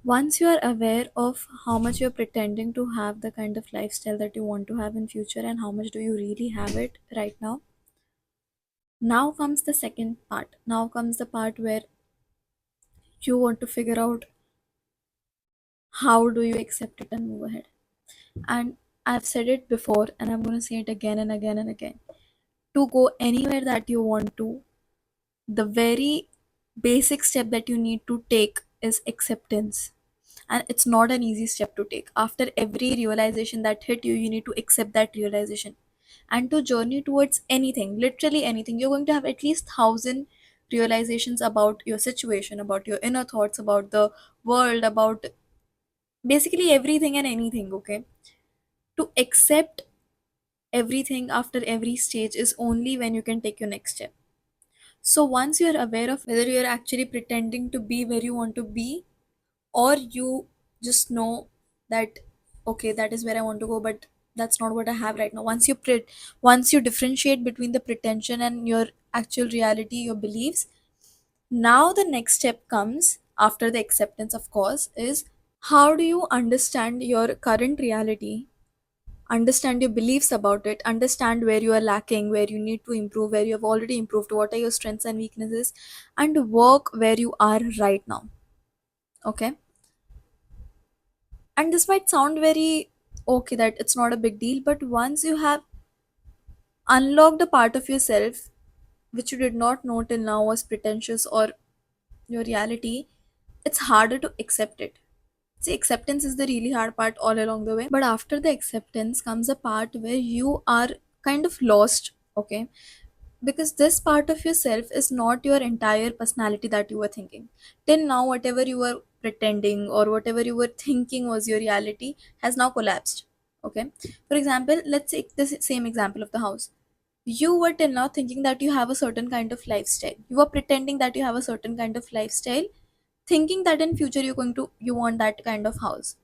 Once you are aware of how much you're pretending to have the kind of lifestyle that you want to have in future and how much do you really have it right now comes the second part. Now comes the part where you want to figure out how do you accept it and move ahead. And I've said it before and I'm going to say it again and again and again. To go anywhere that you want to, the very basic step that you need to take is acceptance. And it's not an easy step to take. After every realization that hit you, you need to accept that realization. And to journey towards anything, literally anything, you're going to have at least 1,000 realizations about your situation, about your inner thoughts, about the world, about basically everything and anything. Okay, to accept everything after every stage is only when you can take your next step. So once you're aware of whether you're actually pretending to be where you want to be, or you just know that okay, that is where I want to go, but that's not what I have right now. Once you differentiate between the pretension and your actual reality, your beliefs, now the next step comes after the acceptance, of course, is how do you understand your current reality, understand your beliefs about it, understand where you are lacking, where you need to improve, where you have already improved, what are your strengths and weaknesses, and work where you are right now. Okay, and this might sound very okay, that it's not a big deal, but once you have unlocked a part of yourself which you did not know till now was pretentious or your reality, it's harder to accept it. See, acceptance is the really hard part all along the way, but after the acceptance comes a part where you are kind of lost. Okay, because this part of yourself is not your entire personality that you were thinking till now. Whatever you were pretending or whatever you were thinking was your reality has now collapsed. Okay, for example, let's take the same example of the house. You were till now thinking that you have a certain kind of lifestyle, you were pretending that you have a certain kind of lifestyle, thinking that in future you want that kind of house.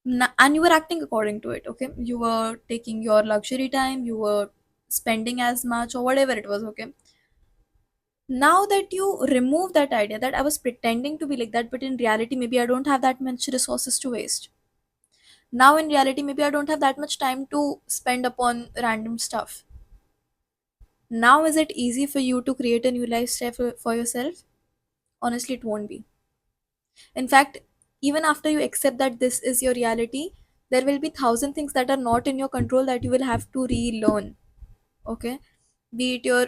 And you were acting according to it. Okay, you were taking your luxury time, you were spending as much or whatever it was. Okay, now that you remove that idea that I was pretending to be like that, but in reality maybe I don't have that much resources to waste. Now in reality maybe I don't have that much time to spend upon random stuff. Now is it easy for you to create a new lifestyle for yourself? Honestly, it won't be. In fact, even after you accept that this is your reality, there will be thousand things that are not in your control that you will have to relearn. Okay, be it your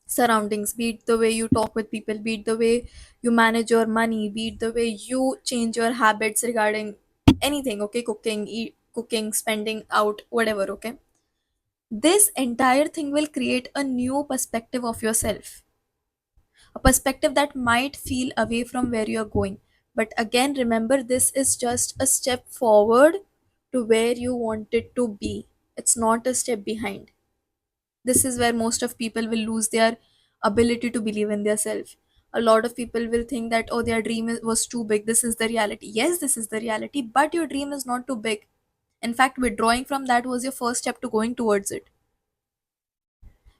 surroundings, be it the way you talk with people, be it the way you manage your money, be it the way you change your habits regarding anything. Okay, cooking, spending out, whatever. Okay, this entire thing will create a new perspective of yourself, a perspective that might feel away from where you're going. But again, remember, this is just a step forward to where you want it to be. It's not a step behind. This is where most of people will lose their ability to believe in themselves. A lot of people will think that, oh, their was too big. This is the reality. Yes, this is the reality, but your dream is not too big. In fact, withdrawing from that was your first step to going towards it.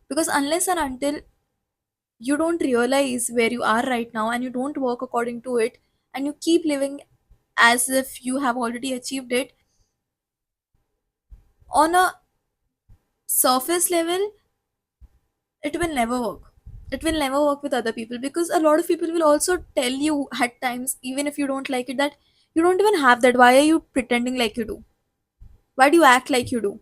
Because unless and until you don't realize where you are right now and you don't work according to it and you keep living as if you have already achieved it on a surface level, it will never work. It will never work with other people because a lot of people will also tell you at times, even if you don't like it, that you don't even have that. Why are you pretending like you do? Why do you act like you do?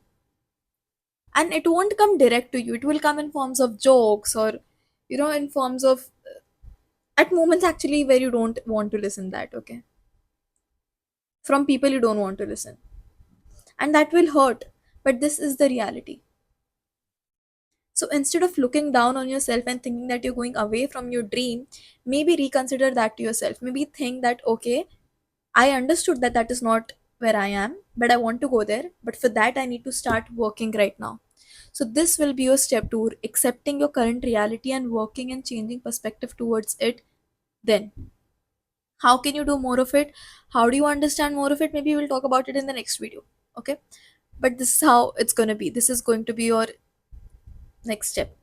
And it won't come direct to you, it will come in forms of jokes or in forms of at moments actually where you don't want to listen that. Okay, from people you don't want to listen, and that will hurt, but this is the reality. So instead of looking down on yourself and thinking that you're going away from your dream, maybe reconsider that to yourself. Maybe think that, okay, I understood that that is not where I am, but I want to go there. But for that, I need to start working right now. So this will be your step to accepting your current reality and working and changing perspective towards it. Then, how can you do more of it? How do you understand more of it? Maybe we'll talk about it in the next video. Okay, but this is how it's going to be. This is going to be your next step.